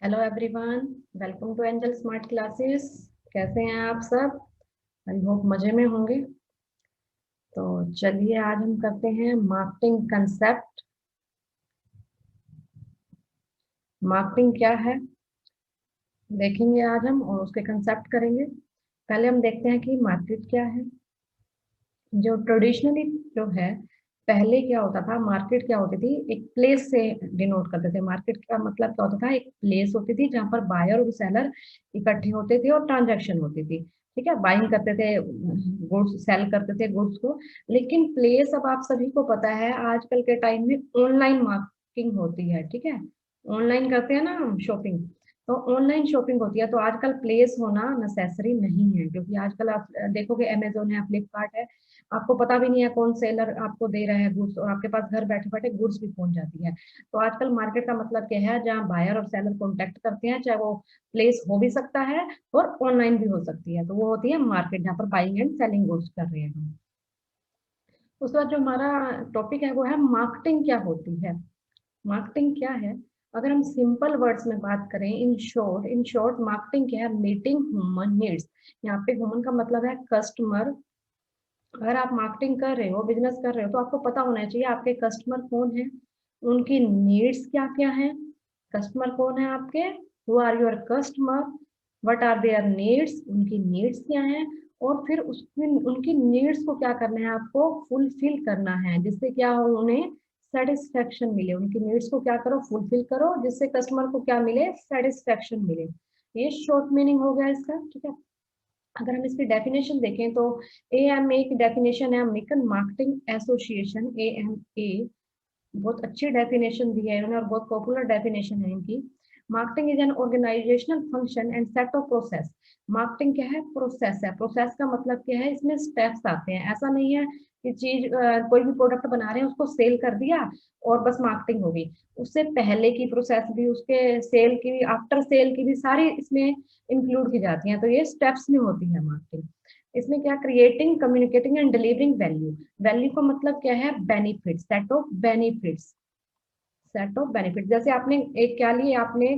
Hello everyone, welcome to Angel Smart Classes. कैसे हैं आप सब? आई होप मजे में होंगे। तो चलिए आज हम करते हैं मार्केटिंग कंसेप्ट। मार्केटिंग क्या है देखेंगे आज हम, और उसके कंसेप्ट करेंगे। पहले हम देखते हैं कि मार्केट क्या है। जो ट्रेडिशनली जो है, पहले क्या होता था, मार्केट क्या होती थी, एक प्लेस से डिनोट करते थे। मार्केट का मतलब क्या होता था, एक प्लेस होती थी जहां पर बायर और सेलर इकट्ठे होते थे और ट्रांजैक्शन होती थी। ठीक है, बाइंग करते थे गुड्स, सेल करते थे गुड्स को। लेकिन प्लेस, अब आप सभी को पता है, आजकल के टाइम में ऑनलाइन मार्केटिंग होती है। ठीक है, ऑनलाइन करते हैं ना हम शॉपिंग, तो ऑनलाइन शॉपिंग होती है। तो आजकल प्लेस होना नेसेसरी नहीं है, क्योंकि आजकल आप देखोगे अमेजोन है, फ्लिपकार्ट है, आपको पता भी नहीं है कौन सेलर आपको दे रहा है गुड्स, और आपके पास घर बैठे बैठे गुड्स भी पहुंच जाती है। तो आजकल मार्केट का मतलब क्या है, जहाँ बायर और सेलर कॉन्टेक्ट करते हैं, चाहे वो प्लेस हो भी सकता है और ऑनलाइन भी हो सकती है। तो वो होती है मार्केट, जहाँ पर बाइंग एंड सेलिंग गुड्स कर रहे हैं हम। उसके बाद जो हमारा टॉपिक है वो है मार्केटिंग क्या होती है। मार्केटिंग क्या है, अगर हम सिंपल वर्ड्स में बात करें, इन शॉर्ट मार्केटिंग क्या है, मीटिंग ह्यूमन नीड्स। यहाँ पे ह्यूमन का मतलब है कस्टमर। अगर आप मार्केटिंग कर रहे हो, बिजनेस कर रहे हो, तो आपको पता होना चाहिए आपके कस्टमर कौन है, उनकी नीड्स क्या क्या है। कस्टमर कौन है आपके, who are your customer, what are their needs, उनकी नीड्स क्या है। और फिर उसकी उनकी नीड्स को क्या करना है, आपको फुलफिल करना है, जिससे क्या हो, उन्हें सेटिस्फेक्शन मिले। उनकी नीड्स को क्या करो, फुलफिल करो, जिससे कस्टमर को क्या मिले, सेटिस्फेक्शन मिले। ये शॉर्ट मीनिंग हो गया इसका। ठीक है, अगर हम इसकी डेफिनेशन देखें तो AMA की डेफिनेशन है, अमेरिकन मार्केटिंग एसोसिएशन, AMA, बहुत अच्छी डेफिनेशन दी है इन्होंने और बहुत पॉपुलर डेफिनेशन है इनकी। Marketing is an organisational function and set of process. Marketing क्या है, प्रोसेस है। प्रोसेस का मतलब क्या है, इसमें स्टेप्स आते हैं। ऐसा नहीं है कि चीज कोई भी प्रोडक्ट बना रहे हैं, उसको सेल कर दिया और बस मार्केटिंग हो गई। उससे पहले की प्रोसेस भी, उसके सेल की भी, आफ्टर सेल की भी, सारी इसमें इंक्लूड की जाती हैं। तो ये स्टेप्स में होती है मार्केटिंग। इसमें क्या, creating, communicating and delivering value. Value का मतलब क्या है, benefit, set of benefits. Set of benefit, जैसे आपने एक क्या लिए, आपने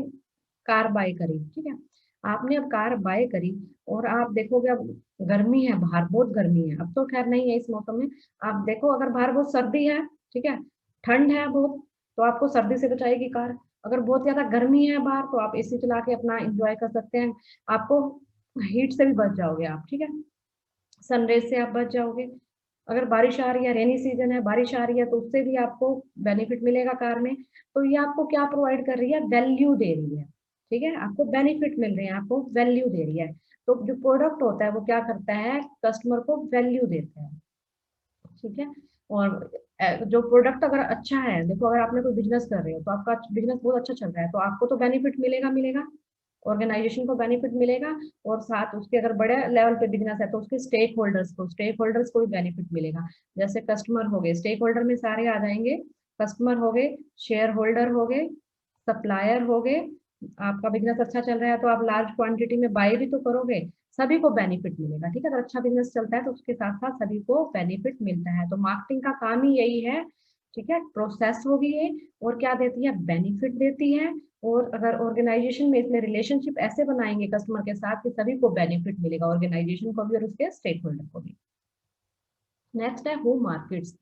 कार बाय करी। ठीक है, आपने अब कार बाय करी और आप देखोगे अब गर्मी है बाहर, बहुत गर्मी है। अब तो खैर नहीं है इस मौसम में। आप देखो अगर बाहर बहुत सर्दी है, ठीक है, ठंड है बहुत, तो आपको सर्दी से बचाएगी कार। अगर बहुत ज्यादा गर्मी है बाहर, तो आप एसी चला के अपना एंजॉय कर सकते हैं। आपको हीट से भी बच जाओगे आप। ठीक है, सनरेज से आप बच जाओगे। अगर बारिश आ रही है, रेनी सीजन है, बारिश आ रही है, तो उससे भी आपको बेनिफिट मिलेगा कार में। तो ये आपको क्या प्रोवाइड कर रही है, वैल्यू दे रही है। ठीक है, आपको बेनिफिट मिल रहे हैं, आपको वैल्यू दे रही है। तो जो प्रोडक्ट होता है वो क्या करता है, कस्टमर को वैल्यू देता है। ठीक है, और जो प्रोडक्ट अगर अच्छा है, देखो अगर आपने कोई बिजनेस कर रहे हो, तो आपका बिजनेस बहुत अच्छा चल रहा है, तो आपको तो बेनिफिट मिलेगा मिलेगा, ऑर्गेनाइजेशन को बेनिफिट मिलेगा। और साथ उसके अगर बड़े लेवल पे बिजनेस है, तो उसके स्टेक होल्डर्स को भी बेनिफिट मिलेगा। जैसे कस्टमर हो गए, स्टेक होल्डर में सारे आ जाएंगे। कस्टमर हो गए, शेयर होल्डर हो गए, सप्लायर हो गए। आपका बिजनेस अच्छा चल रहा है तो आप लार्ज क्वांटिटी में बाय भी तो करोगे, सभी को बेनिफिट मिलेगा। ठीक है, अगर अच्छा बिजनेस चलता है तो उसके साथ साथ सभी को बेनिफिट मिलता है। तो मार्केटिंग का काम ही यही है। ठीक है, प्रोसेस होगी ये, और क्या देती है, बेनिफिट देती है। और अगर ऑर्गेनाइजेशन में इसमें रिलेशनशिप ऐसे बनाएंगे कस्टमर के साथ कि सभी को बेनिफिट मिलेगा, ऑर्गेनाइजेशन को भी और उसके स्टेक होल्डर को भी। नेक्स्ट है होम मार्केट्स।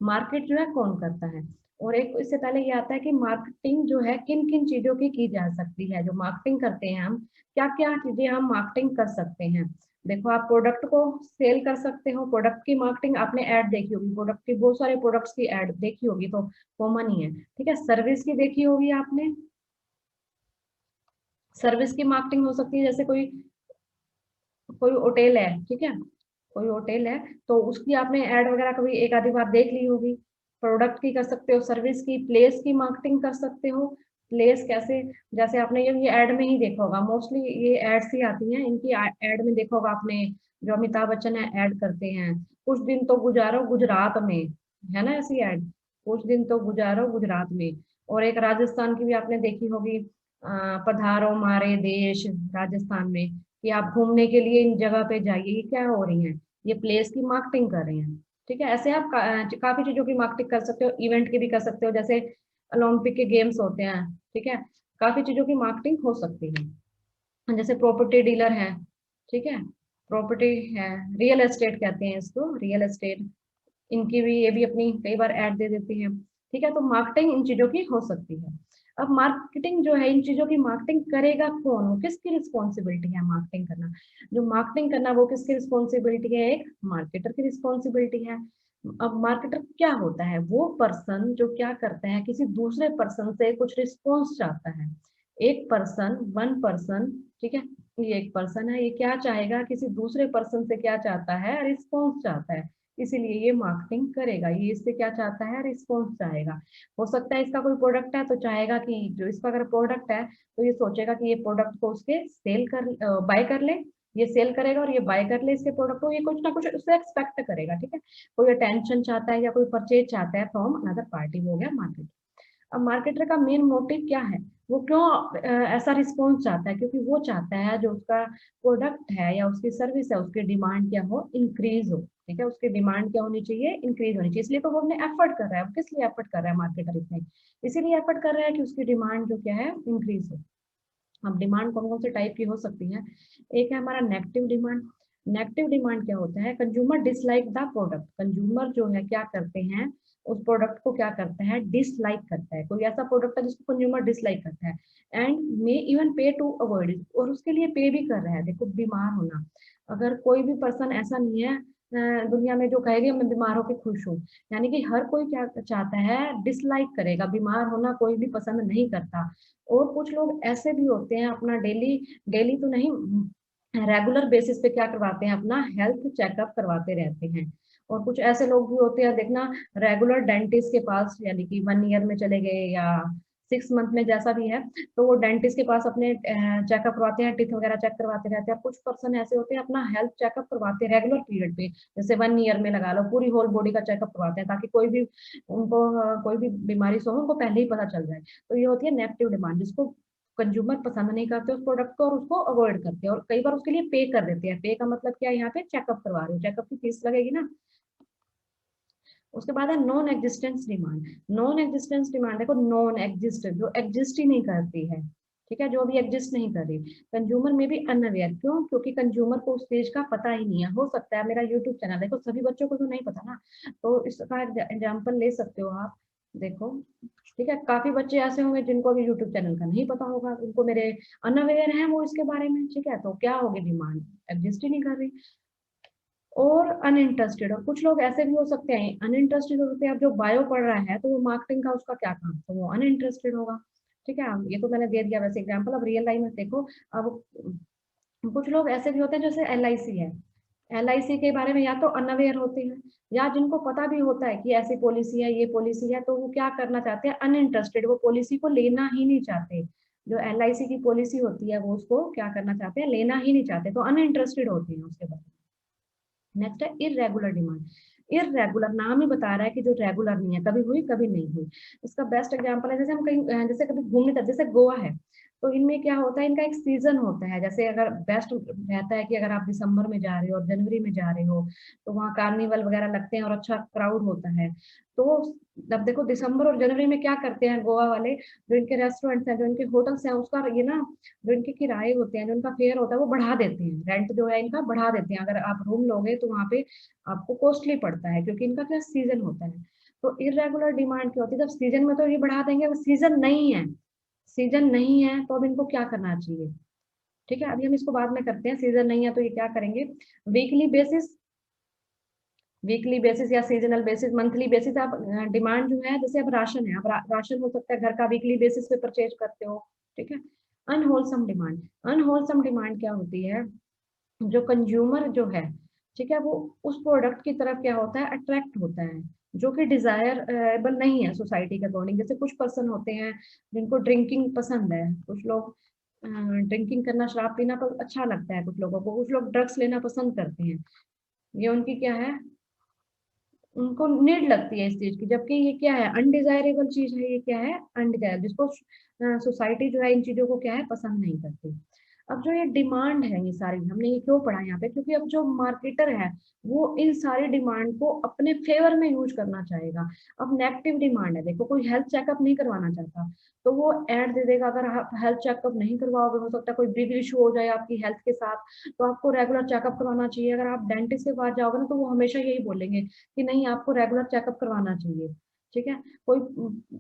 मार्केट जो है कौन करता है, और एक इससे पहले ये आता है कि मार्केटिंग जो है किन किन चीजों की जा सकती है। जो मार्केटिंग करते हैं हम, क्या क्या चीजें हम मार्केटिंग कर सकते हैं। देखो, आप प्रोडक्ट को सेल कर सकते हो, प्रोडक्ट की मार्केटिंग, आपने ऐड देखी होगी, प्रोडक्ट की बहुत सारे प्रोडक्ट्स की ऐड देखी होगी, तो कॉमन ही है। ठीक है, सर्विस की देखी होगी आपने, सर्विस की मार्केटिंग हो सकती है। जैसे कोई कोई होटल है, ठीक है, कोई होटल है, तो उसकी आपने ऐड वगैरह कभी एक आधी बार देख ली होगी। प्रोडक्ट की कर सकते हो, सर्विस की, प्लेस की मार्केटिंग कर सकते हो। प्लेस कैसे, जैसे आपने ये ऐड में ही देखा होगा, मोस्टली ये एड्स ही आती हैं इनकी। ऐड में देखा होगा आपने, जो अमिताभ बच्चन है ऐड करते हैं, कुछ दिन तो गुजारो गुजरात में, है ना ऐसी ऐड, कुछ दिन तो गुजारो गुजरात में। और एक राजस्थान की भी आपने देखी होगी, पधारो मारे देश, राजस्थान में, कि आप घूमने के लिए इन जगह पे जाइए। ये क्या हो रही है, ये प्लेस की मार्केटिंग कर रहे हैं। ठीक है, ऐसे आप काफी चीजों की मार्केटिंग कर सकते हो, इवेंट की भी कर सकते हो। जैसे ओलंपिक के गेम्स होते हैं, ठीक है, काफी चीजों की मार्केटिंग हो सकती है, जैसे प्रॉपर्टी डीलर है, ठीक है, प्रॉपर्टी है, रियल एस्टेट कहते हैं इसको, रियल एस्टेट, इनकी भी, ये भी अपनी कई बार ऐड दे देती है, ठीक है। तो मार्केटिंग इन चीजों की हो सकती है। अब मार्केटिंग जो है, इन चीजों की मार्केटिंग करेगा कौन, वो किसकी रिस्पॉन्सिबिलिटी है मार्केटिंग करना, जो मार्केटिंग करना वो किसकी रिस्पॉन्सिबिलिटी है, एक मार्केटर की रिस्पॉन्सिबिलिटी है। अब मार्केटर क्या होता है, वो पर्सन जो क्या करता है, किसी दूसरे पर्सन से कुछ रिस्पॉन्स चाहता है, एक पर्सन, वन पर्सन, ठीक है, ये एक पर्सन है, ये क्या चाहेगा, किसी दूसरे पर्सन से क्या चाहता है, रिस्पॉन्स चाहता है, इसीलिए ये मार्केटिंग करेगा, ये इससे क्या चाहता है, रिस्पॉन्स चाहेगा। हो सकता है इसका कोई प्रोडक्ट है तो चाहेगा कि जो इसका अगर प्रोडक्ट है तो ये सोचेगा कि ये प्रोडक्ट को उसके सेल कर, बाय कर ले, ये सेल करेगा और ये बाय कर ले इसके प्रोडक्ट को, ये कुछ ना कुछ उससे एक्सपेक्ट करेगा, ठीक है। कोई अटेंशन चाहता है या कोई परचेज चाहता है फ्रॉम अनदर पार्टी, हो गया मार्केट। अब मार्केटर का मेन मोटिव क्या है, वो क्यों ऐसा रिस्पॉन्स चाहता है, क्योंकि वो चाहता है जो उसका प्रोडक्ट है या उसकी सर्विस है उसकी डिमांड क्या हो, इंक्रीज हो, ठीक है, उसकी डिमांड क्या होनी चाहिए, इंक्रीज होनी चाहिए, इसलिए तो वो अपने एफर्ट कर रहा है। किस लिए एफर्ट कर रहा है मार्केटर, इसमें इसीलिए एफर्ट कर रहा है कि उसकी डिमांड जो क्या है, इंक्रीज हो। अब डिमांड कौन कौन से टाइप की हो सकती है, एक है हमारा नेगेटिव डिमांड। नेगेटिव डिमांड क्या होता है, consumer dislike the product, consumer जो है क्या करते हैं, उस प्रोडक्ट को क्या करता है, डिसलाइक करता है, कोई ऐसा प्रोडक्ट है जिसको कंज्यूमर डिसलाइक करता है, एंड मे इवन पे टू अवॉइड इट, और उसके लिए पे भी कर रहा है। देखो बीमार होना, अगर कोई भी पर्सन ऐसा नहीं है दुनिया में जो कहेगी मैं बीमार होकर खुश हूँ, यानी कि हर कोई क्या चाहता है, डिसलाइक करेगा, बीमार होना कोई भी पसंद नहीं करता। और कुछ लोग ऐसे भी होते हैं अपना डेली, डेली तो नहीं, रेगुलर बेसिस पे क्या करवाते हैं, अपना हेल्थ चेकअप करवाते रहते हैं। और कुछ ऐसे लोग भी होते हैं, देखना, रेगुलर डेंटिस्ट के पास, यानी कि 1 ईयर में चले गए या 6 मंथ में, जैसा भी है, तो वो डेंटिस्ट के पास अपने चेकअप करवाते हैं, टीथ वगैरह चेक करवाते रहते हैं। कुछ पर्सन ऐसे होते हैं अपना हेल्थ चेकअप करवाते हैं रेगुलर पीरियड पे, जैसे 1 ईयर में लगा लो, पूरी होल बॉडी का चेकअप करवाते हैं, ताकि कोई भी उनको कोई भी बीमारी से हो उनको पहले ही पता चल जाए। तो ये होती है नेगेटिव डिमांड, जिसको कंज्यूमर पसंद नहीं करते उस प्रोडक्ट को और उसको अवॉइड करते हैं, और कई बार उसके लिए पे कर देते हैं। पे का मतलब क्या है, यहाँ पे चेकअप करवा रहे हो, चेकअप की फीस लगेगी ना। उसके बाद है non existence demand. Non existence demand, देखो नॉन एग्जिस्ट, जो एग्जिस्ट ही नहीं करती है, ठीक है, जो भी एग्जिस्ट नहीं कर रही। कंज्यूमर में भी अनअवेयर, क्यों, क्योंकि कंज्यूमर को उस चीज का पता ही नहीं है। हो सकता है मेरा यूट्यूब चैनल, देखो सभी बच्चों को तो नहीं पता ना, तो इसका एग्जाम्पल ले सकते हो आप, देखो, ठीक है, काफी बच्चे ऐसे होंगे जिनको भी यूट्यूब चैनल का नहीं पता होगा, उनको मेरे अनअवेयर है वो इसके बारे में, ठीक है, तो क्या होगी, डिमांड एग्जिस्ट ही नहीं कर रही। और अनइंटरेस्टेड, और कुछ लोग ऐसे भी हो सकते हैं अनइंटरेस्टेड होते हैं। अब जो बायो पढ़ रहा है तो वो मार्केटिंग का उसका क्या काम, तो वो अनइंटरेस्टेड होगा, ठीक है। ये तो मैंने दे दिया वैसे एग्जांपल। अब रियल लाइफ में देखो, अब कुछ लोग ऐसे भी होते हैं जैसे LIC है, LIC के बारे में या तो अनअवेयर होते हैं, या जिनको पता भी होता है कि ऐसी पॉलिसी है, ये पॉलिसी है, तो वो क्या करना चाहते हैं, अनइंटरेस्टेड, वो पॉलिसी को लेना ही नहीं चाहते। जो LIC की पॉलिसी होती है वो उसको क्या करना चाहते हैं, लेना ही नहीं चाहते, तो अनइंटरेस्टेड होते हैं उसके बारे में। नेक्स्ट है इरेगुलर डिमांड। इरेगुलर नाम ही बता रहा है कि जो रेगुलर नहीं है, कभी हुई कभी नहीं हुई। इसका बेस्ट एग्जांपल है, जैसे हम कहीं जैसे कभी घूमने जाते, जैसे गोवा है, तो इनमें क्या होता है, इनका एक सीजन होता है। जैसे अगर बेस्ट रहता है कि अगर आप दिसंबर में जा रहे हो और जनवरी में जा रहे हो, तो वहाँ कार्निवल वगैरह लगते हैं और अच्छा क्राउड होता है। तो अब देखो दिसंबर और जनवरी में क्या करते हैं गोवा वाले, जो इनके रेस्टोरेंट्स हैं, जो इनके होटल्स हैं, उसका ये ना, जो इनके किराए होते हैं, जो इनका फेयर होता है, वो बढ़ा देते हैं, रेंट जो है इनका बढ़ा देते हैं। अगर आप रूम लोगे तो वहाँ पे आपको कॉस्टली पड़ता है, क्योंकि इनका क्या सीजन होता है। तो इरेगुलर डिमांड क्या होती है, जब सीजन में तो ये बढ़ा देंगे, सीजन नहीं है, सीजन नहीं है तो अब इनको क्या करना चाहिए, ठीक है, अभी हम इसको बाद में करते हैं। सीजन नहीं है तो ये क्या करेंगे, वीकली बेसिस, वीकली बेसिस या सीजनल बेसिस, मंथली बेसिस, आप डिमांड जो है, जैसे अब राशन है, अब राशन हो सकता है घर का, वीकली बेसिस पे परचेज करते हो, ठीक है। अनहोलसम डिमांड, अनहोलसम डिमांड क्या होती है, जो कंज्यूमर जो है, ठीक है, वो उस प्रोडक्ट की तरफ क्या होता है, अट्रैक्ट होता है, जो कि डिजायरेबल नहीं है सोसाइटी के अकॉर्डिंग। जैसे कुछ पर्सन होते हैं जिनको ड्रिंकिंग पसंद है, कुछ लोग ड्रिंकिंग करना, शराब पीना अच्छा लगता है कुछ लोगों को, कुछ लोग ड्रग्स लेना पसंद करते हैं, ये उनकी क्या है, उनको नीड लगती है इस चीज की, जबकि ये क्या है, अनडिजायरेबल चीज है, ये क्या है, अनडिजायरेबल, जिसको सोसाइटी जो है इन चीजों को क्या है, पसंद नहीं करती। अब जो ये डिमांड है, ये सारी हमने ये क्यों पढ़ा यहाँ पे, क्योंकि अब जो मार्केटर है वो इन सारी डिमांड को अपने फेवर में यूज करना चाहेगा। अब नेगेटिव डिमांड है, देखो कोई हेल्थ चेकअप नहीं करवाना चाहता तो वो ऐड दे देगा, अगर आप हेल्थ चेकअप नहीं करवाओगे, हो सकता है कोई बिग इशू हो जाए आपकी हेल्थ के साथ, तो आपको रेगुलर चेकअप करवाना चाहिए। अगर आप डेंटिस्ट के पास जाओगे ना तो वो हमेशा यही बोलेंगे कि नहीं, आपको रेगुलर चेकअप करवाना चाहिए। ठीक है, कोई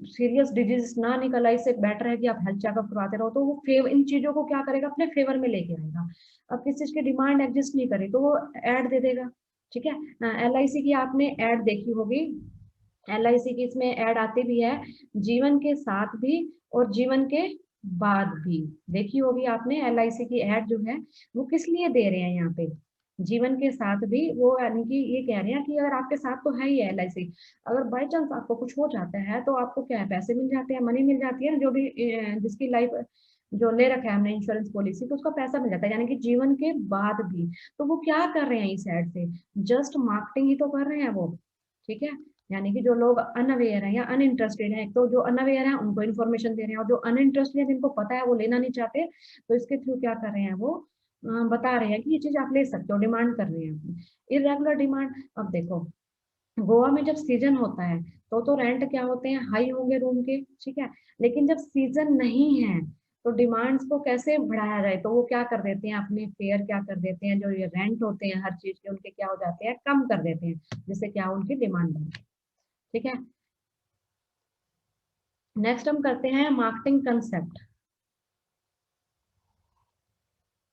सीरियस डिजीज ना निकल आए, इससे बेटर है कि आप हेल्थ चेकअप करवाते रहो। तो वो इन चीजों को क्या करेगा, अपने फेवर में लेके आएगा। अब किसी चीज की डिमांड एग्जिस्ट नहीं करे तो वो ऐड दे देगा। ठीक है, LIC की आपने ऐड देखी होगी, LIC की इसमें ऐड आती भी है, जीवन के साथ भी और जीवन के बाद भी। देखी होगी आपने LIC की ऐड जो है, वो किस लिए दे रहे हैं यहाँ पे, जीवन के साथ भी, वो यानी कि ये कह रहे हैं कि अगर आपके साथ तो है ही है LIC, अगर बाई चांस आपको कुछ हो जाता है तो आपको क्या है, पैसे मिल जाते हैं, मनी मिल जाती है ना, जो भी जिसकी लाइफ जो ले रखा है हमने इंश्योरेंस पॉलिसी, तो उसका पैसा मिल जाता है, यानी कि जीवन के बाद भी। तो वो क्या कर रहे हैं इस ऐड से, जस्ट मार्केटिंग ही तो कर रहे हैं वो। ठीक है, यानी कि जो लोग अनअवेयर है या अनइंटरेस्टेड है, तो जो अनअवेयर है उनको इन्फॉर्मेशन दे रहे हैं, और जो अनइंटरेस्टेड है जिनको पता है वो लेना नहीं चाहते, तो इसके थ्रू क्या कर रहे हैं वो बता रहे हैं कि ये चीज आप ले सकते हो, डिमांड कर रहे हैं। इरेगुलर डिमांड, अब देखो गोवा में जब सीजन होता है तो रेंट क्या होते हैं, हाई होंगे रूम के। ठीक है, लेकिन जब सीजन नहीं है तो डिमांड्स को कैसे बढ़ाया जाए, तो वो क्या कर देते हैं, अपने फेयर क्या कर देते हैं, जो ये रेंट होते हैं हर चीज के उनके क्या हो जाते हैं, कम कर देते हैं, जिससे क्या उनकी डिमांड बढ़े। ठीक है, नेक्स्ट हम करते हैं मार्केटिंग कंसेप्ट।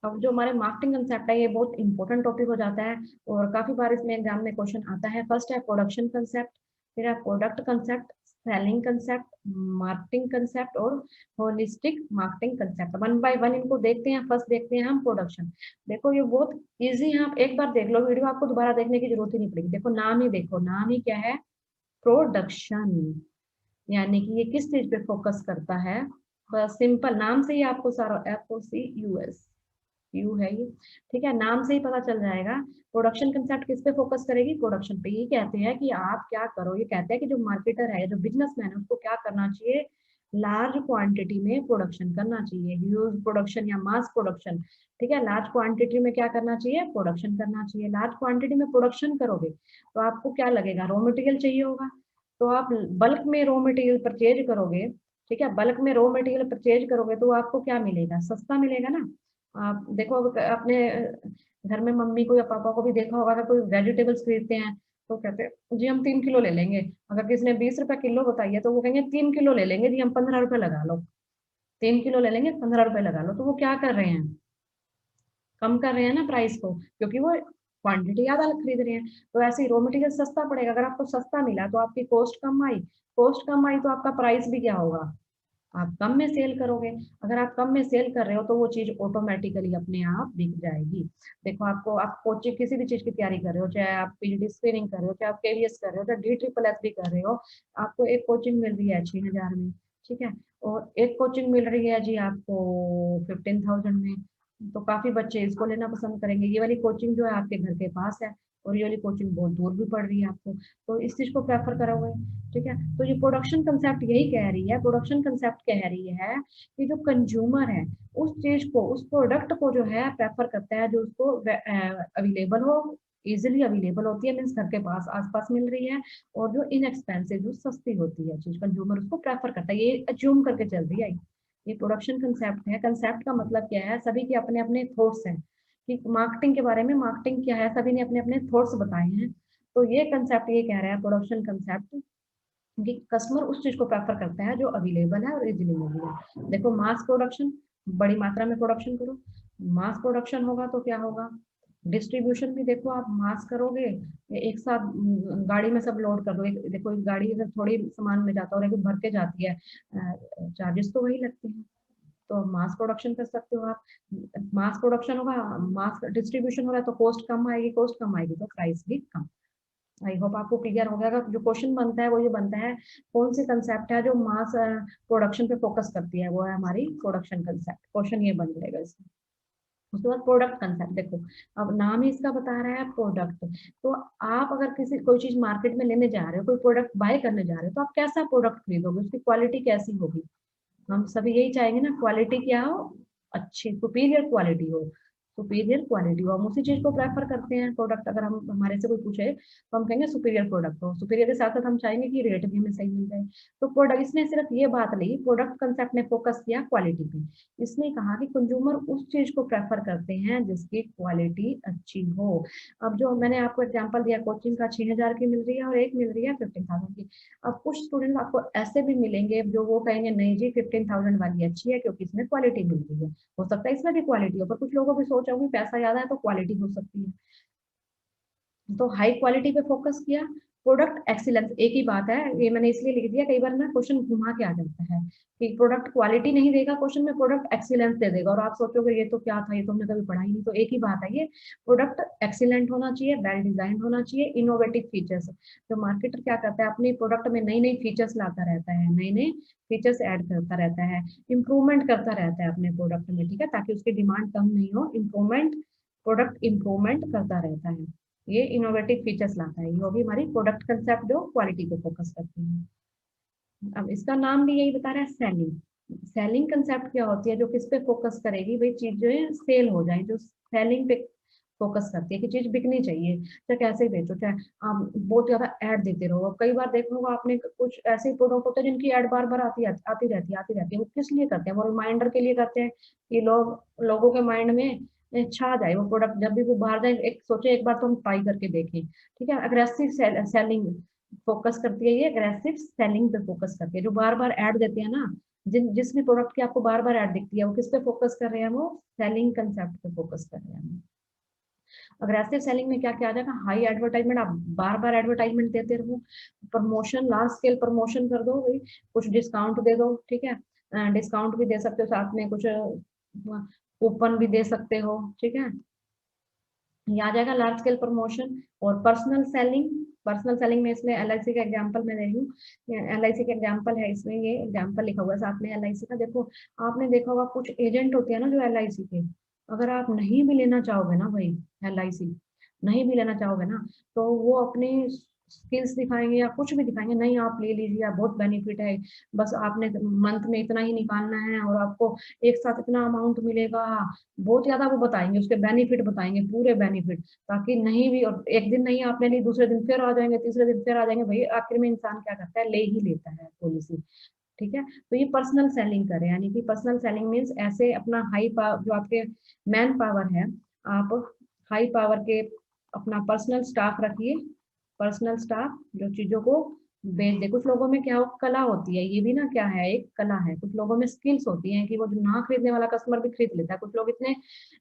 अब जो हमारे मार्केटिंग कंसेप्ट है ये बहुत इंपॉर्टेंट टॉपिक हो जाता है, और काफी बार इसमें एग्जाम में क्वेश्चन आता है। फर्स्ट है प्रोडक्शन कंसेप्ट, फिर है product concept, selling concept, marketing concept और holistic marketing concept. One by one इनको देखते हैं। फर्स्ट देखते हैं हम प्रोडक्शन। देखो ये बहुत इजी है, आप एक बार देख लो वीडियो, आपको दोबारा देखने की जरूरत ही नहीं पड़ेगी। देखो नाम ही देखो, नाम ही क्या है, प्रोडक्शन, यानी कि ये किस चीज पे फोकस करता है। बस सिंपल नाम से ही आपको सारा FOCUS यू है ये। ठीक है, नाम से ही पता चल जाएगा। प्रोडक्शन कंसेप्ट किस पे फोकस करेगी, प्रोडक्शन पे। ये कहते हैं कि आप क्या करो, ये कहते हैं कि जो मार्केटर है, जो बिजनेसमैन है, उसको क्या करना चाहिए, लार्ज क्वांटिटी में प्रोडक्शन करना चाहिए, ह्यूज प्रोडक्शन या मास प्रोडक्शन। ठीक है, लार्ज क्वांटिटी में क्या करना चाहिए, प्रोडक्शन करना चाहिए। लार्ज क्वांटिटी में प्रोडक्शन करोगे तो आपको क्या लगेगा, रॉ मटेरियल चाहिए होगा, तो आप बल्क में रॉ मटेरियल परचेज करोगे। ठीक है, बल्क में रॉ मटेरियल परचेज करोगे तो आपको क्या मिलेगा, सस्ता मिलेगा ना। आप देखो अपने घर में मम्मी को या पापा को भी देखा होगा, अगर कोई वेजिटेबल्स खरीदते हैं तो कहते हैं जी हम 3 किलो ले लेंगे। अगर किसी ने 20 रुपए किलो बताई है तो वो कहेंगे 3 किलो ले लेंगे जी, हम 15 रुपए लगा लो। 3 किलो ले लेंगे, 15 रुपए लगा लो। तो वो क्या कर रहे हैं, कम कर रहे हैं ना प्राइस को, क्योंकि वो क्वांटिटी ज्यादा खरीद रहे हैं। तो ऐसे ही रॉ मटेरियल सस्ता पड़ेगा, अगर आपको सस्ता मिला तो आपकी कॉस्ट कम आई, कॉस्ट कम आई तो आपका प्राइस भी क्या होगा, आप कम में सेल करोगे। अगर आप कम में सेल कर रहे हो तो वो चीज ऑटोमेटिकली अपने आप बिक जाएगी। देखो आपको, आप कोचिंग किसी भी चीज की तैयारी कर रहे हो, चाहे आप PGD स्क्रीनिंग कर रहे हो, चाहे आप KVS कर रहे हो, चाहे DSSS भी कर रहे हो, आपको एक कोचिंग मिल रही है 6,000 में। ठीक है, और एक कोचिंग मिल रही है जी आपको 15,000 में, तो काफी बच्चे इसको लेना पसंद करेंगे। ये वाली कोचिंग जो है आपके घर के पास है, और ये वाली कोचिंग बहुत दूर भी पड़ रही है आपको, तो इस चीज को प्रेफर करोगे। ठीक है, तो ये प्रोडक्शन कंसेप्ट यही कह रही है, प्रोडक्शन कंसेप्ट कह रही है कि जो कंज्यूमर है उस चीज को, उस प्रोडक्ट को जो है प्रेफर करता है, जो उसको अवेलेबल हो, इजिली अवेलेबल होती है, मीन्स घर के पास आसपास मिल रही है, और जो इनएक्सपेंसिव, जो सस्ती होती है चीज, कंज्यूमर उसको प्रेफर करता है। ये अज्यूम करके चल रही है, ये प्रोडक्शन कंसेप्ट है। कंसेप्ट का मतलब क्या है, सभी के अपने अपने थॉट्स हैं कि मार्केटिंग के बारे में, मार्केटिंग क्या है, सभी ने अपने अपने थॉट्स बताए हैं। तो ये कंसेप्ट ये कह रहा है, प्रोडक्शन कंसेप्ट, कि कस्टमर उस चीज को प्रेफर करता है जो अवेलेबल है और इजीली मिल है। देखो मास प्रोडक्शन, बड़ी मात्रा में प्रोडक्शन करो, मास प्रोडक्शन होगा तो क्या होगा, डिस्ट्रीब्यूशन भी देखो आप मास करोगे, एक साथ गाड़ी में सब लोड कर दो। देखो एक गाड़ी अगर थोड़ी सामान में जाता है और एक भर के जाती है, चार्जेस तो वही लगते हैं। तो मास प्रोडक्शन कर सकते हो आप, मास प्रोडक्शन होगा, मास डिस्ट्रीब्यूशन होगा तो कॉस्ट कम आएगी, कॉस्ट कम आएगी तो प्राइस भी कम। आई होप आपको क्लियर हो गया। अगर जो क्वेश्चन बनता है वो ये बनता है, कौन सी कंसेप्ट है जो मास प्रोडक्शन पे फोकस करती है, वो है हमारी प्रोडक्शन कंसेप्ट। क्वेश्चन ये बन जाएगा इसमें। उसके बाद प्रोडक्ट कंसेप्ट, देखो अब नाम ही इसका बता रहा है प्रोडक्ट। तो आप अगर किसी कोई चीज मार्केट में लेने जा रहे हो, कोई प्रोडक्ट बाय करने जा रहे हो, तो आप कैसा प्रोडक्ट खरीदोगे, उसकी क्वालिटी कैसी होगी। हम सभी यही चाहेंगे ना, क्वालिटी क्या हो अच्छी सुपीरियर क्वालिटी हो, सुपीरियर क्वालिटी हो। हम उसी चीज को प्रेफर करते हैं प्रोडक्ट, अगर हम हमारे से कोई पूछे तो हम कहेंगे सुपीरियर प्रोडक्ट हो। सुपीरियर के साथ साथ हम चाहेंगे कि रेट भी हमें सही मिल जाए। तो प्रोडक्ट, इसने सिर्फ ये बात ली, प्रोडक्ट कंसेप्ट ने फोकस किया क्वालिटी पे। इसने कहा कि कंज्यूमर उस चीज को प्रेफर करते हैं जिसकी क्वालिटी अच्छी हो। अब जो मैंने आपको एग्जांपल दिया, कोचिंग का 6,000 की मिल रही है और एक मिल रही है 15,000 की। अब कुछ स्टूडेंट आपको ऐसे भी मिलेंगे जो वो कहेंगे नहीं जी 15,000 वाली अच्छी है क्योंकि इसमें क्वालिटी मिल रही है। हो सकता है इसमें भी क्वालिटी हो, पर कुछ लोगों की सोच होगी पैसा ज्यादा है तो क्वालिटी हो सकती है, तो हाई क्वालिटी पे फोकस किया। प्रोडक्ट एक्सीलेंस एक ही बात है, ये मैंने इसलिए लिख दिया, कई बार ना क्वेश्चन घुमा के आ जाता है कि प्रोडक्ट क्वालिटी नहीं देगा क्वेश्चन में, प्रोडक्ट एक्सीलेंस दे देगा और आप सोचोगे ये तो क्या था, ये तो हमने कभी पढ़ा ही नहीं। तो एक ही बात है, ये प्रोडक्ट एक्सीलेंट होना चाहिए, वेल डिजाइन होना चाहिए, इनोवेटिव फीचर्स। तो मार्केटर क्या करता है, अपने प्रोडक्ट में नई नई फीचर्स लाता रहता है, नए नए फीचर्स ऐड करता रहता है, इंप्रूवमेंट करता रहता है अपने प्रोडक्ट में, ठीक है, ताकि उसकी डिमांड कम नहीं हो। इम्प्रूवमेंट, प्रोडक्ट इम्प्रूवमेंट करता रहता है, ये इनोवेटिव फीचर्स लाता है। ये होगी हमारी प्रोडक्ट कंसेप्ट जो क्वालिटी पे फोकस करती है। अब इसका नाम भी यही बता रहा है, सेलिंग। सेलिंग कंसेप्ट क्या होती है, जो किस पे फोकस करेगी, भाई चीजें सेल हो जाए, जो सेलिंग पे फोकस करती है कि चीज बिकनी चाहिए, चाहे कैसे बेचो, चाहे आप बहुत ज्यादा ऐड देते रहो। कई बार देखो होगा आपने, कुछ ऐसे प्रोडक्ट होते हैं जिनकी ऐड बार बार आती रहती है। वो किस लिए करते हैं, वो रिमाइंडर के लिए करते हैं कि लोगों के माइंड में छा जाए वो प्रोडक्ट, जब भी वो बाहर जाए एक सोचे एक बार तो हम ट्राई करके देखें, ठीक है। अग्रेसिव सेलिंग फोकस करती है, ये अग्रेसिव सेलिंग पे फोकस करती है, जो बार बार ऐड देते हैं ना, जिस भी प्रोडक्ट की आपको बार बार ऐड दिखती है, वो किस पे फोकस कर रहे हैं, वो सेलिंग कंसेप्ट पे फोकस कर रहे हैं। अग्रेसिव सेलिंग में क्या क्या आ जाएगा, हाई एडवर्टाइजमेंट, आप बार बार एडवर्टाइजमेंट देते रहो, प्रमोशन, लार्ज स्केल प्रमोशन कर दो भाई, कुछ डिस्काउंट दे दो, ठीक है, डिस्काउंट भी दे सकते हो, साथ में कुछ कूपन भी दे सकते हो, ठीक है। ये आ जाएगा लार्ज स्केल प्रमोशन। और पर्सनल सेलिंग, पर्सनल सेलिंग में इसमें LIC का एग्जांपल मैं दे रही हूँ, LIC का एग्जांपल है इसमें, ये एग्जांपल लिखा हुआ है साथ में LIC का। देखो आपने देखा होगा कुछ एजेंट होते हैं ना जो LIC के, अगर आप नहीं भी लेना चाहोगे ना भाई, LIC नहीं भी लेना चाहोगे ना, तो वो अपनी स्किल्स दिखाएंगे या कुछ भी दिखाएंगे, नहीं आप ले लीजिए, बहुत बेनिफिट है, बस आपने मंथ में इतना ही निकालना है और आपको एक साथ इतना अमाउंट मिलेगा, बहुत ज्यादा वो बताएंगे, उसके बेनिफिट बताएंगे, पूरे बेनिफिट, ताकि नहीं भी, और एक दिन नहीं आपने ली, दूसरे दिन फिर आ जाएंगे, तीसरे दिन फिर आ जाएंगे, भाई आखिर में इंसान क्या करता है, ले ही लेता है पॉलिसी, ठीक है। तो ये पर्सनल सेलिंग करे, यानी कि पर्सनल सेलिंग मीन्स ऐसे अपना हाई पावर, जो आपके मैन पावर है, आप हाई पावर के अपना पर्सनल स्टाफ रखिए, पर्सनल स्टाफ जो चीजों को बेच दे। कुछ लोगों में क्या हो, कला होती है, ये भी ना क्या है, एक कला है, कुछ लोगों में स्किल्स होती हैं कि वो जो ना खरीदने वाला कस्टमर भी खरीद लेता है। कुछ लोग इतने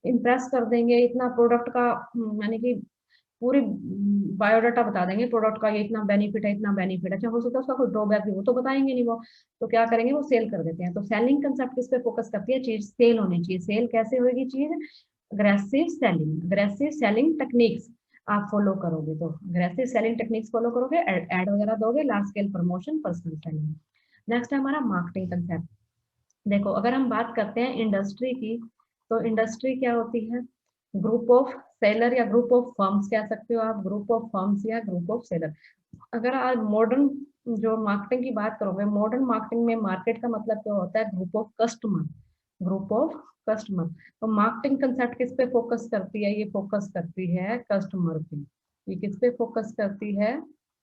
इम्प्रेस कर देंगे, इतना प्रोडक्ट का यानी कि पूरी बायोडाटा बता देंगे प्रोडक्ट का, ये इतना बेनिफिट है, इतना बेनिफिट है, अच्छा हो सकता है उसका कोई ड्रॉबैक भी, वो तो बताएंगे नहीं वो, तो क्या करेंगे, वो सेल कर देते हैं। तो सेलिंग कंसेप्ट किस पे फोकस करती है, चीज सेल होनी चाहिए। सेल कैसे होगी चीज, aggressive selling, aggressive selling techniques आप फॉलो करोगे, तो अग्रेसिव सेलिंग टेक्निक्स फॉलो करोगे, एड वगैरह दोगे, large scale promotion, personal selling. Next है हमारा मार्केटिंग कंसेप्ट। देखो अगर हम बात करते हैं इंडस्ट्री की, तो इंडस्ट्री क्या होती है, ग्रुप ऑफ सेलर या ग्रुप ऑफ फर्म्स कह सकते हो आप, ग्रुप ऑफ फर्म्स या ग्रुप ऑफ सेलर। अगर आज मॉडर्न जो मार्केटिंग की बात करोगे, मॉडर्न मार्केटिंग में मार्केट का मतलब क्या होता है, group of customer, group of customer. तो मार्केटिंग कंसेप्ट किस पे फोकस करती है, ये फोकस करती है कस्टमर पे। ये किस पे फोकस करती है,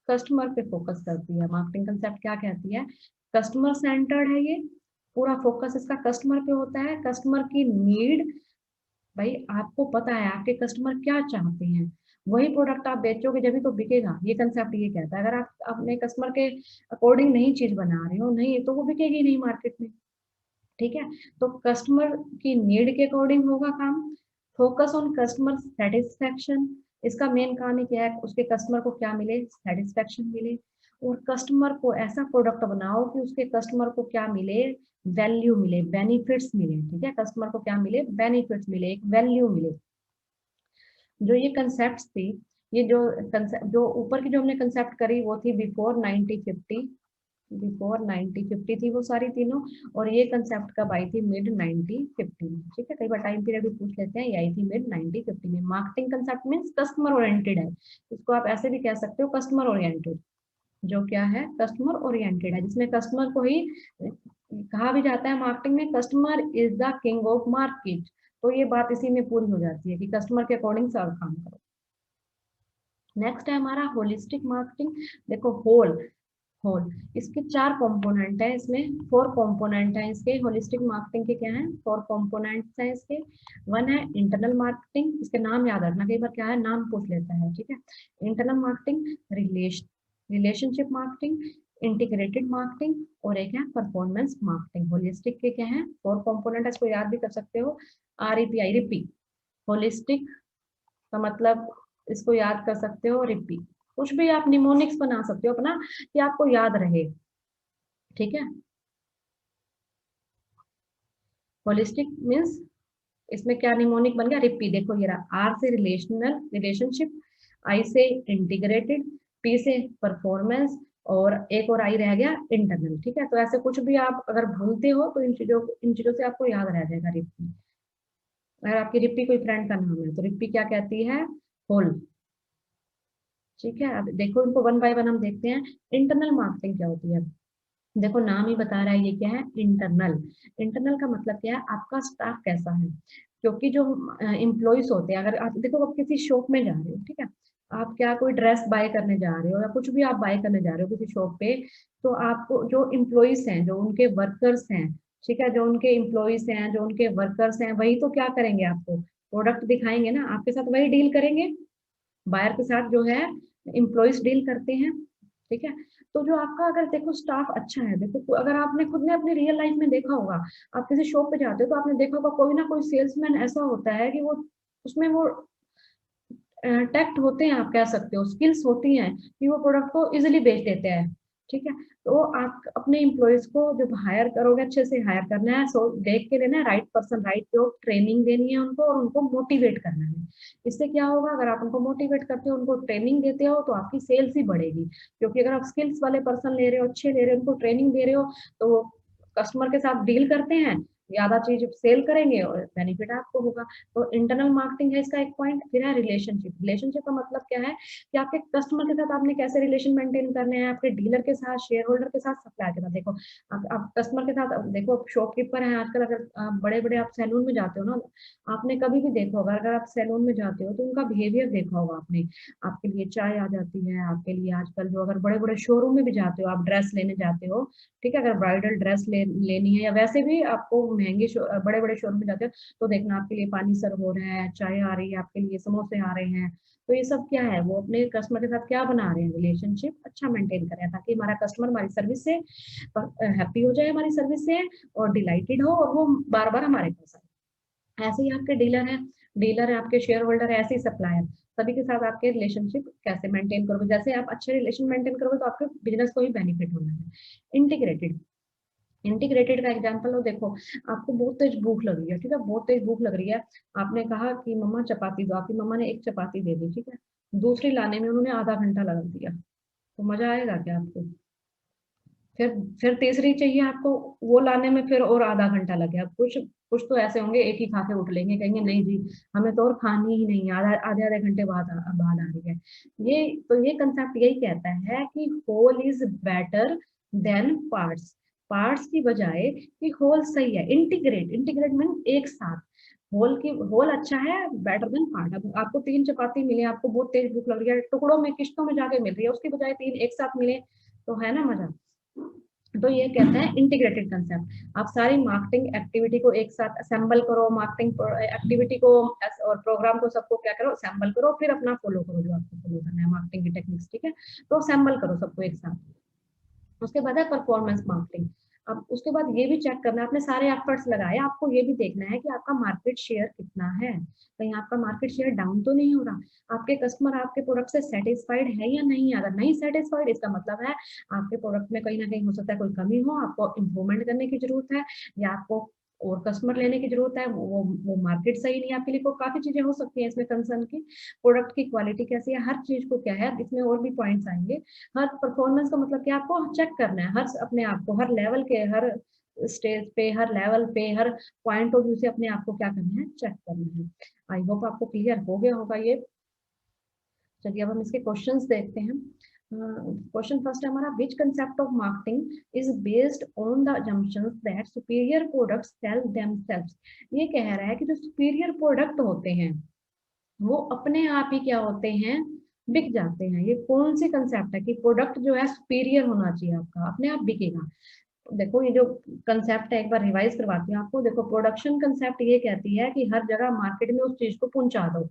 कस्टमर पे फोकस करती है। मार्केटिंग कंसेप्ट क्या कहती है, कस्टमर सेंटर्ड है, ये पूरा फोकस इसका कस्टमर पे होता है, कस्टमर की नीड, भाई आपको पता है आपके कस्टमर क्या चाहते हैं, वही प्रोडक्ट आप बेचोगे जब भी तो बिकेगा। ये कंसेप्ट ये कहता है, अगर आप अपने कस्टमर के अकॉर्डिंग नहीं चीज बना रहे हो, नहीं तो वो बिकेगी नहीं मार्केट में, ठीक है। तो कस्टमर की नीड के अकॉर्डिंग होगा काम। फोकस ऑन कस्टमर सेटिस्फेक्शन, इसका मेन काम ही क्या है, उसके कस्टमर को क्या मिले, सेटिस्फेक्शन मिले। और कस्टमर को ऐसा प्रोडक्ट बनाओ कि उसके कस्टमर को क्या मिले, वैल्यू मिले, बेनिफिट्स मिले, ठीक है, कस्टमर को क्या मिले, बेनिफिट्स मिले, एक वैल्यू मिले। जो ये कंसेप्ट थी, ये जो कंसेप्ट जो ऊपर की जो हमने कंसेप्ट करी वो थी बिफोर 1950, बिफोर 1950 थी वो सारी तीनों। और ये कंसेप्ट कब आई थी, मिड 1950 में, ठीक है। कई बार टाइम पीरियड भी पूछ लेते हैं, ये आई थी मिड 1950 में। Marketing concept means customer oriented है, इसको आप ऐसे भी कह सकते हो कस्टमर ओरिएंटेड, जो क्या है, कस्टमर ओरिएंटेड है, जिसमें कस्टमर को ही कहा भी जाता है मार्केटिंग में customer is the king of market, तो ये बात इसी में पूरी हो जाती है कि कस्टमर के अकॉर्डिंग सब काम करो। नेक्स्ट है हमारा होलिस्टिक मार्केटिंग। देखो होल होल इसके 4 कंपोनेंट है, इसमें 4 कंपोनेंट है इसके होलिस्टिक मार्केटिंग के। क्या है 4 कंपोनेंट्स हैं इसके। वन है इंटरनल मार्केटिंग, इसके नाम याद रखना, कई बार क्या है नाम पूछ लेता है, ठीक है। Internal marketing, relationship marketing, integrated marketing, और एक है परफॉर्मेंस मार्केटिंग। होलिस्टिक के क्या है 4 कंपोनेंट है, इसको याद भी कर सकते हो, REPI रिपी। होलिस्टिक का मतलब इसको याद कर सकते हो रिपी, कुछ भी आप निमोनिक्स बना सकते हो अपना कि आपको याद रहे, ठीक है। होलिस्टिक मीन्स इसमें क्या निमोनिक बन गया रिपी, देखो ये रहा, R से रिलेशनल रिलेशनशिप, I से इंटीग्रेटेड, P से परफॉर्मेंस, और एक और I रह गया इंटरनल, ठीक है। तो ऐसे कुछ भी आप अगर भूलते हो तो इन चीजों से आपको याद रह जाएगा रिपी। अगर आपकी रिपी कोई फ्रेंड का नाम है तो रिपी क्या कहती है, होल, ठीक है। अब देखो इनको वन बाय वन हम देखते हैं। इंटरनल मार्केटिंग क्या होती है, देखो नाम ही बता रहा है ये क्या है इंटरनल। इंटरनल का मतलब क्या है, आपका स्टाफ कैसा है, क्योंकि जो इम्प्लॉइज होते हैं, अगर आप देखो आप किसी शॉप में जा रहे हो, ठीक है, आप क्या कोई ड्रेस बाय करने जा रहे हो या कुछ भी आप बाय करने जा रहे हो किसी शॉप पे, तो आपको जो इम्प्लॉइज हैं, जो उनके वर्कर्स हैं, ठीक है, जो उनके इम्प्लॉइज हैं, जो उनके वर्कर्स हैं, वही तो क्या करेंगे, आपको प्रोडक्ट दिखाएंगे ना, आपके साथ वही डील करेंगे। बायर के साथ जो है इम्प्लॉइज डील करते हैं, ठीक है। तो जो आपका अगर देखो स्टाफ अच्छा है, देखो अगर आपने खुद ने अपनी रियल लाइफ में देखा होगा, आप किसी शॉप पे जाते हो तो आपने देखा होगा कोई ना कोई सेल्समैन ऐसा होता है कि वो उसमें वो टैक्ट होते हैं, आप कह सकते हो स्किल्स होती हैं कि वो प्रोडक्ट को इजिली बेच देते हैं, ठीक है। तो आप अपने इम्प्लॉयज को जब हायर करोगे, अच्छे से हायर करना है, सो देख के लेना है right person right job, training देनी है उनको और उनको मोटिवेट करना है। इससे क्या होगा, अगर आप उनको मोटिवेट करते हो, उनको ट्रेनिंग देते हो, तो आपकी सेल्स ही बढ़ेगी, क्योंकि अगर आप स्किल्स वाले पर्सन ले रहे हो, अच्छे ले रहे हो, उनको ट्रेनिंग दे रहे हो, तो वो कस्टमर के साथ डील करते हैं, ज्यादा चीज सेल करेंगे और बेनिफिट आपको होगा। तो इंटरनल मार्केटिंग है इसका एक पॉइंट। फिर है रिलेशनशिप। रिलेशनशिप का मतलब क्या है कि आपके कस्टमर के साथ आपने कैसे रिलेशन मेंटेन करने हैं, आपके डीलर के साथ, शेयर होल्डर के साथ, सप्लायर के साथ। देखो आप कस्टमर के साथ, देखो शॉपकीपर है आजकल, अगर बड़े बड़े आप सैलून में जाते हो ना, आपने कभी भी देखा होगा, अगर आप सैलून में जाते हो तो उनका बिहेवियर देखा होगा आपने, आपके लिए चाय आ जाती है, आपके लिए आजकल जो अगर बड़े बड़े शोरूम में भी जाते हो, आप ड्रेस लेने जाते हो, ठीक है, अगर ब्राइडल ड्रेस लेनी है या वैसे भी आपको महंगे बड़े बड़े शोरूम में जाते हो, तो देखना आपके लिए पानी सर्व हो रहा है, चाय आ रही है, आपके लिए समोसे आ रहे हैं। तो ये सब क्या है, वो अपने कस्टमर के साथ क्या बना रहे हैं, रिलेशनशिप अच्छा मेंटेन कर रहे हैं, ताकि हमारा कस्टमर हमारी सर्विस से हैप्पी हो जाए, हमारी सर्विस से और डिलाइटेड हो, और वो बार बार हमारे पास आए। ऐसे ही आपके डीलर है आपके शेयर होल्डर है, ऐसे ही सप्लायर, सभी के साथ आपके रिलेशनशिप कैसे मेंटेन करोगे, जैसे आप अच्छे रिलेशन मेंटेन करोगे तो आपके बिजनेस को ही बेनिफिट होना है। इंटीग्रेटेड। इंटीग्रेटेड का एग्जांपल लो, देखो आपको बहुत तेज भूख लग रही है, ठीक है, बहुत तेज भूख लग रही है, आपने कहा कि मम्मा चपाती दो, आपकी मम्मा ने एक चपाती दे दी, ठीक है, दूसरी लाने में उन्होंने आधा घंटा लगा दिया, तो मजा आएगा क्या आपको। फिर फिर तीसरी चाहिए आपको, वो लाने में फिर और आधा घंटा लग गया। कुछ कुछ तो ऐसे होंगे एक ही खा के उठ लेंगे, कहेंगे नहीं जी हमें तो और खानी ही नहीं है, आधा आधे आधे घंटे बाद आ रही है। ये कंसेप्ट यही कहता है कि whole is better than parts, parts की बजाय कि होल सही है। इंटीग्रेट, इंटीग्रेट मीन एक साथ, होल अच्छा है बेटर देन पार्ट। अब आपको 3 चपाती मिले, आपको बहुत तेज भूख लग रही है, टुकड़ों में किश्तों में जाके मिल रही है, उसकी बजाय 3 एक साथ मिले, तो है ना मजा। तो ये कहता है इंटीग्रेटेड कंसेप्ट, आप सारी मार्केटिंग एक्टिविटी को एक साथ असेंबल करो, मार्केटिंग एक्टिविटी को और प्रोग्राम को सबको क्या करो, असेंबल करो, फिर अपना फॉलो करो जो आपको फॉलो करना है मार्केटिंग की टेक्निक्स, ठीक है। तो असेंबल करो सबको एक साथ। उसके बाद है परफॉर्मेंस मार्केटिंग। अब उसके बाद ये भी चेक करना है, आपने सारे एफर्ट्स लगाए, आपको ये भी देखना है कि आपका मार्केट शेयर कितना है, कहीं आपका मार्केट शेयर डाउन तो नहीं हो रहा, आपके कस्टमर आपके प्रोडक्ट से सेटिस्फाइड है या नहीं। अगर नहीं सेटिस्फाइड, इसका मतलब है आपके प्रोडक्ट में कहीं ना कहीं हो सकता है कोई कमी हो, आपको इम्प्रूवमेंट करने की जरूरत है, या आपको और कस्टमर लेने की जरूरत है, वो मार्केट सही नहीं है आपके लिए, को काफी चीजें हो सकती है इसमें कंसर्न की। प्रोडक्ट की क्वालिटी कैसी है, हर चीज को क्या है, इसमें और भी पॉइंट्स आएंगे। हर परफॉर्मेंस का मतलब क्या, आपको चेक करना है, हर अपने आप को हर लेवल के, हर स्टेज पे, हर लेवल पे, हर पॉइंट ऑफ व्यू से अपने आप को क्या करना है, चेक करना है। आई होप आपको क्लियर हो गया होगा ये। चलिए अब हम इसके क्वेश्चंस देखते हैं। क्वेश्चन फर्स्ट है हमारा, which concept of marketing is based on the assumptions that superior products sell themselves. ये कह रहा है कि जो सुपीरियर प्रोडक्ट होते हैं वो अपने आप ही क्या होते हैं, बिक जाते हैं। ये कौन सी कंसेप्ट है कि प्रोडक्ट जो है सुपीरियर होना चाहिए आपका, अपने आप बिकेगा। देखो ये जो कंसेप्ट है एक बार रिवाइज करवाती हूँ आपको। देखो प्रोडक्शन कंसेप्ट ये कहती है कि हर जगह मार्केट में उस चीज को पहुंचा दो,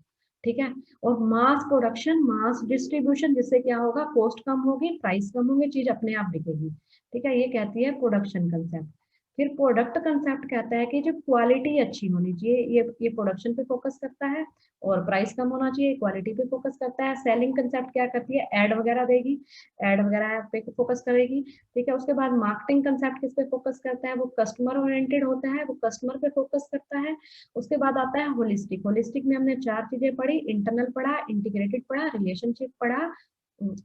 ठीक है। और मास प्रोडक्शन, मास डिस्ट्रीब्यूशन, जिससे क्या होगा, कॉस्ट कम होगी, प्राइस कम होंगे, चीज अपने आप बिकेगी, ठीक है। ये कहती है प्रोडक्शन कंसेप्ट। फिर प्रोडक्ट कंसेप्ट कहता है कि जो क्वालिटी अच्छी होनी चाहिए, ये प्रोडक्शन पे फोकस करता है। और प्राइस कम होना चाहिए, क्वालिटी पे फोकस करता है। सेलिंग कंसेप्ट क्या करती है, एड वगैरह देगी, एड वगैरह पे फोकस करेगी, ठीक है। उसके बाद मार्केटिंग कंसेप्ट किस पे फोकस करता है, वो कस्टमर ओरिएंटेड होता है, वो कस्टमर पे फोकस करता है। उसके बाद आता है होलिस्टिक। होलिस्टिक में हमने चार चीजें पढ़ी, इंटरनल पढ़ा, इंटीग्रेटेड पढ़ा, रिलेशनशिप पढ़ा,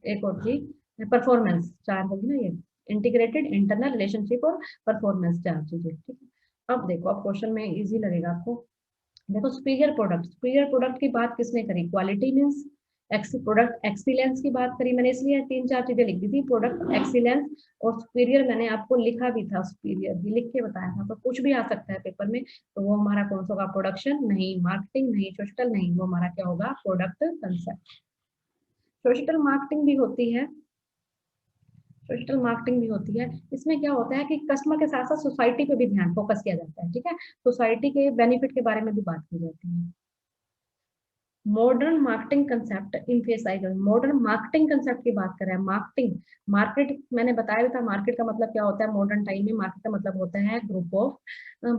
एक और चीज परफॉर्मेंस। चार होगी ना ये, इंटीग्रेटेड, इंटरनल, रिलेशनशिप और परफॉर्मेंस, चार चीजें, ठीक है। अब देखो, अब क्वेश्चन में इजी लगेगा आपको। देखो सुपीरियर प्रोडक्ट, सुपीरियर प्रोडक्ट की बात किसने करी, क्वालिटी मींस प्रोडक्ट एक्सीलेंस की बात करी मैंने, इसलिए तीन चार चीजें लिख दी थी, प्रोडक्ट एक्सीलेंस और सुपीरियर। मैंने आपको लिखा भी था, सुपीरियर भी लिख के बताया था, तो कुछ भी आ सकता है पेपर में। तो वो हमारा कौन सा होगा, प्रोडक्शन नहीं, मार्केटिंग नहीं, सोशल नहीं, वो हमारा क्या होगा, प्रोडक्ट कंसेप्ट। सोशल मार्केटिंग भी होती है, सोशल मार्केटिंग भी होती है। इसमें क्या होता है कि कस्टमर के साथ साथ सोसाइटी पे भी ध्यान फोकस किया जाता है, ठीक है। सोसाइटी के बेनिफिट के बारे में भी बात की जाती है। Modern marketing concept emphasise, modern marketing concept की बात कर रहे हैं। मार्केटिंग, मार्केट मैंने बताया था, मार्केट का मतलब क्या होता है मॉडर्न टाइम में, मार्केट का मतलब होता है group of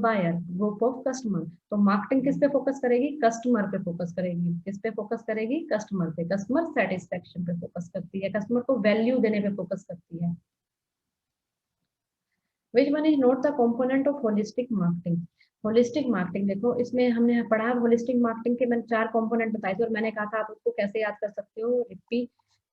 buyer, group of customer. तो मार्केटिंग किस पे फोकस करेगी, कस्टमर पे फोकस करेगी। किस पे फोकस करेगी, कस्टमर पे, कस्टमर सेटिस्फेक्शन पे फोकस करती है, कस्टमर को वैल्यू देने पे फोकस करती है। Which one is not the component of holistic marketing. Holistic marketing, देखो इसमें हमने पढ़ा होलिस्टिक मार्केटिंग के, मैंने चार कंपोनेंट बताए थे और मैंने कहा था आप उसको कैसे याद कर सकते हो, रिपी,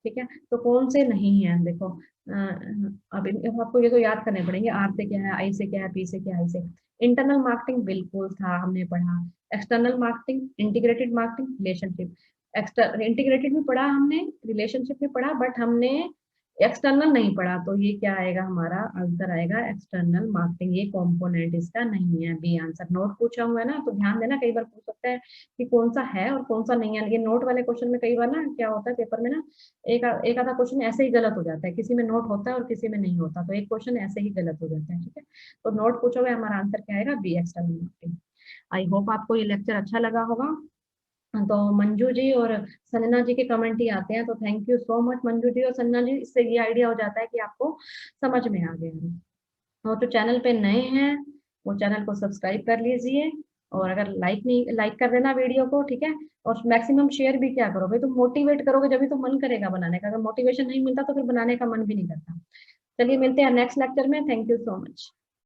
ठीक है। तो कौन से नहीं है, देखो अब आपको ये तो याद करने पड़ेंगे, आर से क्या है, आई से क्या है, पी से क्या है, आई से। इंटरनल मार्केटिंग बिल्कुल था, हमने पढ़ा। External marketing, integrated marketing, relationship. Integrated भी पढ़ा हमने, रिलेशनशिप भी पढ़ा, बट हमने एक्सटर्नल नहीं पढ़ा। तो ये क्या आएगा, हमारा आंसर आएगा एक्सटर्नल मार्केटिंग। ये कंपोनेंट इसका नहीं है, बी आंसर। नोट पूछा हुआ है ना, तो ध्यान देना, कई बार पूछ सकता है कि कौन सा है और कौन सा नहीं है। लेकिन नोट वाले क्वेश्चन में कई बार ना क्या होता है पेपर में ना, एक आधा क्वेश्चन ऐसे ही गलत हो जाता है, किसी में नोट होता है और किसी में नहीं होता, तो एक क्वेश्चन ऐसे ही गलत हो जाता है, ठीक है। तो नोट पूछा हुआ है, हमारा आंसर क्या आएगा, B external marketing. I hope आपको ये लेक्चर अच्छा लगा होगा। तो मंजू जी और संजना जी के कमेंट ही आते हैं, तो thank you so much Manju ji और संजना जी। इससे ये आइडिया हो जाता है कि आपको समझ में आ गया है। और तो चैनल पे नए हैं वो चैनल को सब्सक्राइब कर लीजिए, और अगर लाइक नहीं, लाइक कर देना वीडियो को, ठीक है। और मैक्सिमम शेयर भी क्या करो भाई, तुम मोटिवेट करोगे जब भी तो मन करेगा बनाने का, अगर मोटिवेशन नहीं मिलता तो फिर बनाने का मन भी नहीं करता। चलिए मिलते हैं नेक्स्ट लेक्चर में, थैंक यू सो मच।